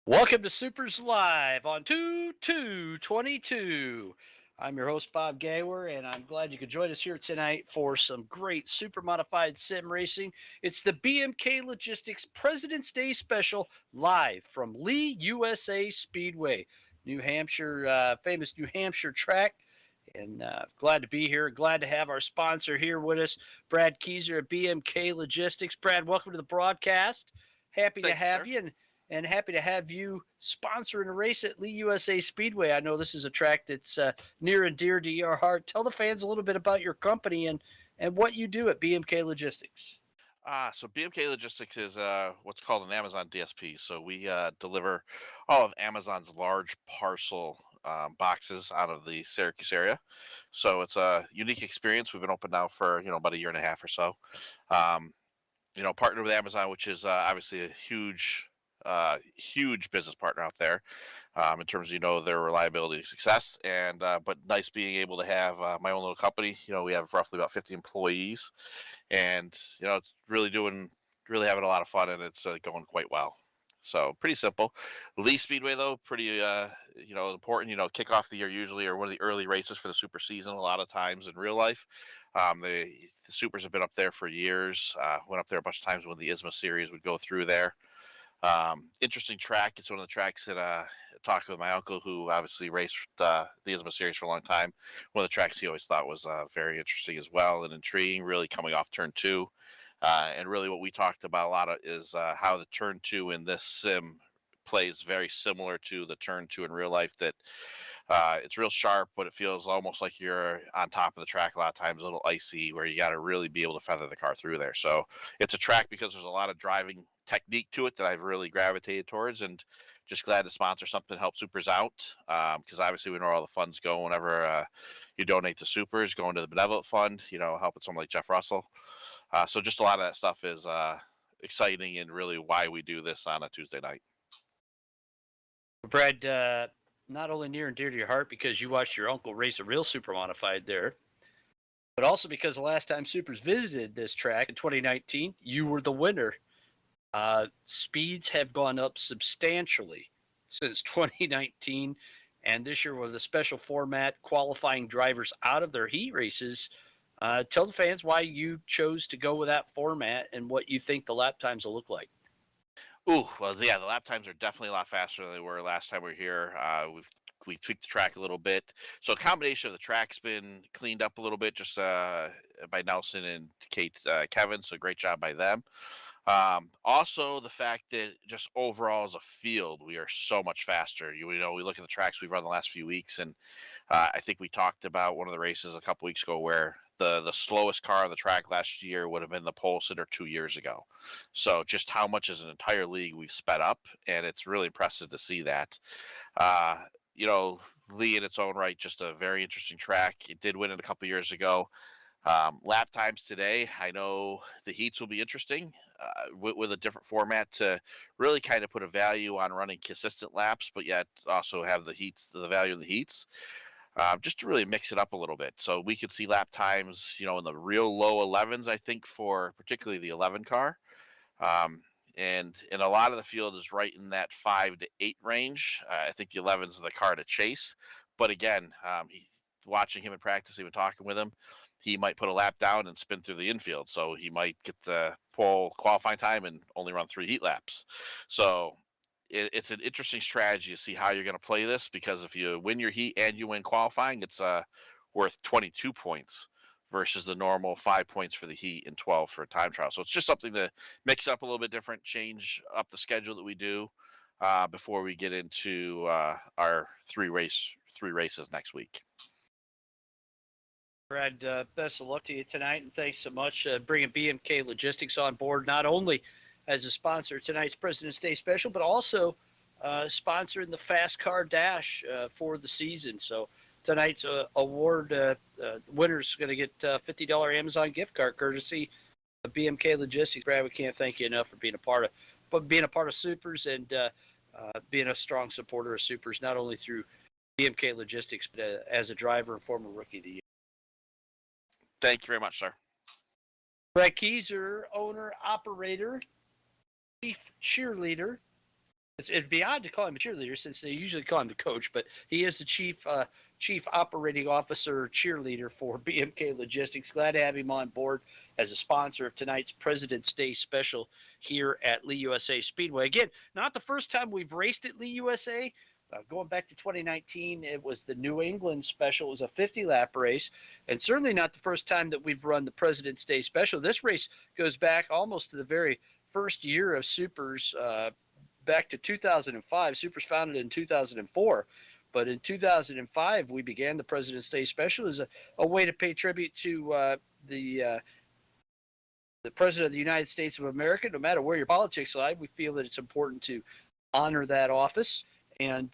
Welcome to Supers Live on 2222. I'm your host, Bob Gawer, and I'm glad you could join us here tonight for some great super modified sim racing. It's the BMK Logistics President's Day special live from Lee USA Speedway, New Hampshire, famous New Hampshire track. And glad to be here. Glad to have our sponsor here with us, Brad Keyser at BMK Logistics. Brad, welcome to the broadcast. Happy to Thank you, have sir. you. And happy to have you sponsoring a race at Lee USA Speedway. I know this is a track that's near and dear to your heart. Tell the fans a little bit about your company and what you do at BMK Logistics. So BMK Logistics is what's called an Amazon DSP. So we deliver all of Amazon's large parcel boxes out of the Syracuse area. So it's a unique experience. We've been open now for about a year and a half or so. Um, Partnered with Amazon, which is obviously a huge business partner out there in terms of their reliability and success. And but nice being able to have my own little company. We have roughly about 50 employees, and it's really having a lot of fun, and it's going quite well. So pretty simple. Lee Speedway though, pretty important. Kick off the year usually, or one of the early races for the super season. A lot of times in real life, the supers have been up there for years. Went up there a bunch of times when the ISMA series would go through there. Interesting track. It's one of the tracks that talked with my uncle, who obviously raced the ISMA series for a long time. One of the tracks he always thought was very interesting as well and intriguing. Really coming off turn two, and really what we talked about a lot of is how the turn two in this sim plays very similar to the turn two in real life. That it's real sharp, but it feels almost like you're on top of the track a lot of times, a little icy, where you got to really be able to feather the car through there. So it's a track because there's a lot of driving technique to it that I've really gravitated towards, and just glad to sponsor something to help supers out, because obviously we know where all the funds go whenever you donate to supers, going to the benevolent fund, helping someone like Jeff Russell. So just a lot of that stuff is exciting, and really why we do this on a Tuesday night. Brad, not only near and dear to your heart because you watched your uncle race a real super modified there, but also because the last time Supers visited this track in 2019, you were the winner. Speeds have gone up substantially since 2019, and this year with a special format qualifying drivers out of their heat races. Tell the fans why you chose to go with that format and what you think the lap times will look like. Ooh, well, yeah, the lap times are definitely a lot faster than they were last time we were here. We tweaked the track a little bit, so a combination of the track's been cleaned up a little bit, just by Nelson and Kate Kevin. So great job by them. Also, the fact that just overall as a field, we are so much faster. We look at the tracks we've run the last few weeks, and I think we talked about one of the races a couple weeks ago where the slowest car on the track last year would have been the pole sitter 2 years ago. So just how much as an entire league we've sped up, and it's really impressive to see that. Uh, you know, Lee in its own right, just a very interesting track. It did win it a couple years ago. Lap times today, I know the heats will be interesting with a different format to really kind of put a value on running consistent laps, but yet also have the value of the heats, just to really mix it up a little bit. So we could see lap times, in the real low 11s, I think, for particularly the 11 car. Um, and a lot of the field is right in that 5 to 8 range. I think the 11s are the car to chase. But again, watching him in practice, even talking with him, he might put a lap down and spin through the infield. So he might get the pole qualifying time and only run 3 heat laps. So it's an interesting strategy to see how you're going to play this, because if you win your heat and you win qualifying, it's worth 22 points versus the normal 5 points for the heat and 12 for a time trial. So it's just something to mix up a little bit different, change up the schedule that we do before we get into our three races next week. Brad, best of luck to you tonight, and thanks so much bringing BMK Logistics on board, not only as a sponsor of tonight's President's Day special, but also sponsoring the Fast Car Dash for the season. So tonight's award winner's going to get a $50 Amazon gift card courtesy of BMK Logistics. Brad, we can't thank you enough for being a part of Supers and being a strong supporter of Supers, not only through BMK Logistics, but as a driver and former rookie of the year. Thank you very much, sir. Brad Keyser, owner, operator, chief cheerleader It'd be odd to call him a cheerleader since they usually call him the coach, but he is the chief operating officer cheerleader for BMK Logistics. Glad to have him on board as a sponsor of tonight's President's Day special here at Lee USA Speedway. Again, not the first time we've raced at Lee USA. Going back to 2019, it was the New England special. It was a 50-lap race, and certainly not the first time that we've run the President's Day special. This race goes back almost to the very first year of Supers, back to 2005. Supers founded in 2004. But in 2005, we began the President's Day Special as a way to pay tribute to the President of the United States of America. No matter where your politics lie, we feel that it's important to honor that office. And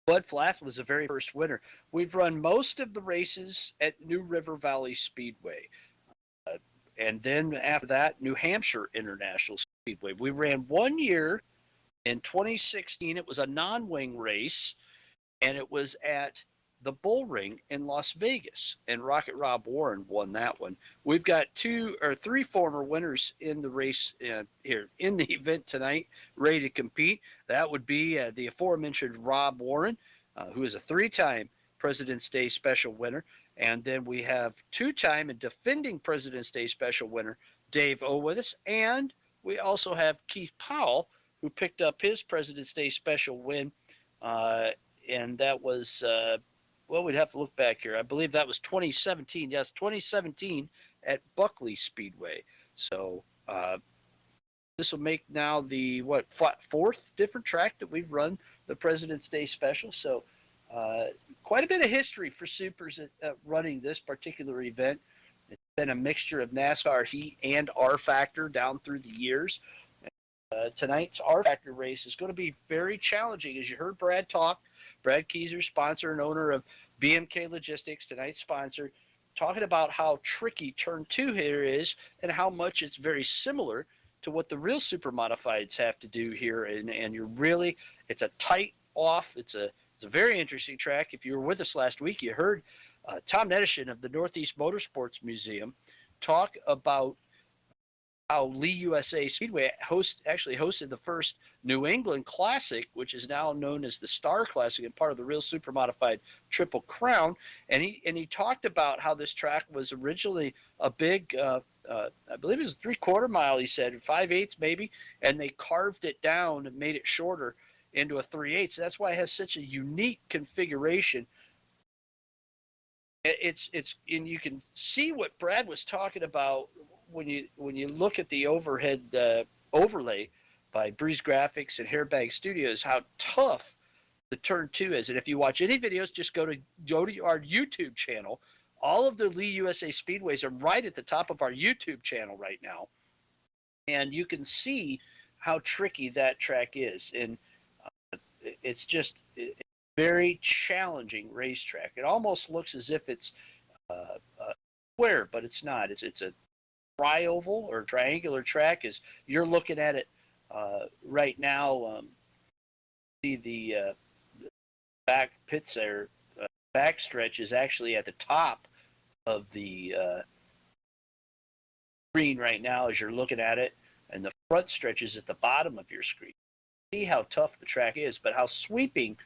Bud Flath was the very first winner. We've run most of the races at New River Valley Speedway. And then after that, New Hampshire International Speedway. We ran 1 year in 2016. It was a non-wing race, and it was at the Bull Ring in Las Vegas, and Rocket Rob Warren won that one. We've got 2 or 3 former winners in the race here in the event tonight, ready to compete. That would be the aforementioned Rob Warren, who is a 3-time President's Day Special winner. And then we have 2-time and defending President's Day Special winner Dave O with us. And we also have Keith Powell, who picked up his President's Day Special win. And that was, well, we'd have to look back here. I believe that was 2017. Yes, 2017 at Buckley Speedway. So this will make now the, 4th different track that we've run the President's Day Special. So quite a bit of history for Supers at running this particular event. It's been a mixture of NASCAR heat and R Factor down through the years. Tonight's R Factor race is going to be very challenging. As you heard Brad talk, Brad Keyser, sponsor and owner of BMK Logistics, tonight's sponsor, talking about how tricky turn 2 here is and how much it's very similar to what the real super modifieds have to do here. And you're really, it's a tight off. It's a very interesting track. If you were with us last week, you heard Tom Nedishin of the Northeast Motorsports Museum talk about how Lee USA Speedway actually hosted the first New England Classic, which is now known as the Star Classic and part of the Real Super Modified Triple Crown. And he talked about how this track was originally a big, I believe it was a 3/4 mile, he said, 5/8 maybe, and they carved it down and made it shorter into a 3/8. So that's why it has such a unique configuration. It's and you can see what Brad was talking about when you look at the overhead overlay by Breeze Graphics and Hairbag Studios, how tough the turn 2 is. And if you watch any videos, just go to our YouTube channel. All of the Lee USA Speedways are right at the top of our YouTube channel right now, and you can see how tricky that track is. And it's just a very challenging racetrack. It almost looks as if it's square, but it's not. It's a tri-oval or triangular track. As you're looking at it right now, the back pits there, back stretch is actually at the top of the screen right now as you're looking at it, and the front stretch is at the bottom of your screen. See how tough the track is, but how sweeping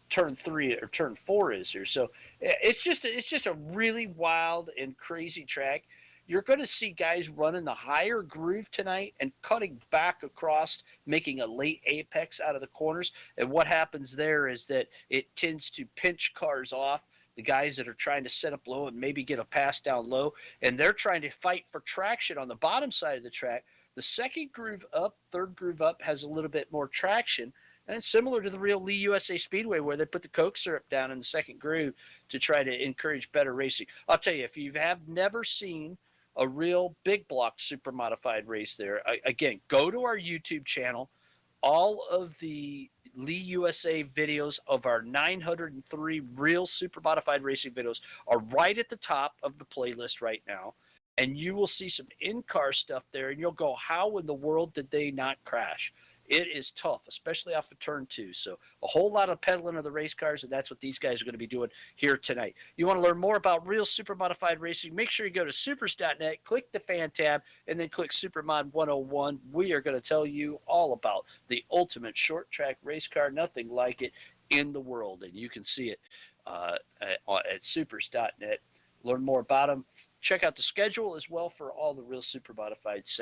turn 3 or turn 4 is here. So it's just a really wild and crazy track. You're going to see guys running the higher groove tonight and cutting back across, making a late apex out of the corners. And what happens there is that it tends to pinch cars off, the guys that are trying to set up low and maybe get a pass down low. And they're trying to fight for traction on the bottom side of the track. The second groove up, third groove up has a little bit more traction. And it's similar to the real Lee USA Speedway where they put the Coke syrup down in the second groove to try to encourage better racing. I'll tell you, if you have never seen a real big block super modified race there, again, go to our YouTube channel. All of the Lee USA videos of our 903 real super modified racing videos are right at the top of the playlist right now. And you will see some in-car stuff there, and you'll go, how in the world did they not crash? It is tough, especially off of turn 2. So a whole lot of pedaling of the race cars, and that's what these guys are going to be doing here tonight. You want to learn more about real super modified racing? Make sure you go to supers.net, click the fan tab, and then click Supermod 101. We are going to tell you all about the ultimate short track race car, nothing like it in the world, and you can see it at supers.net. Learn more about them. Check out the schedule as well for all the real super modified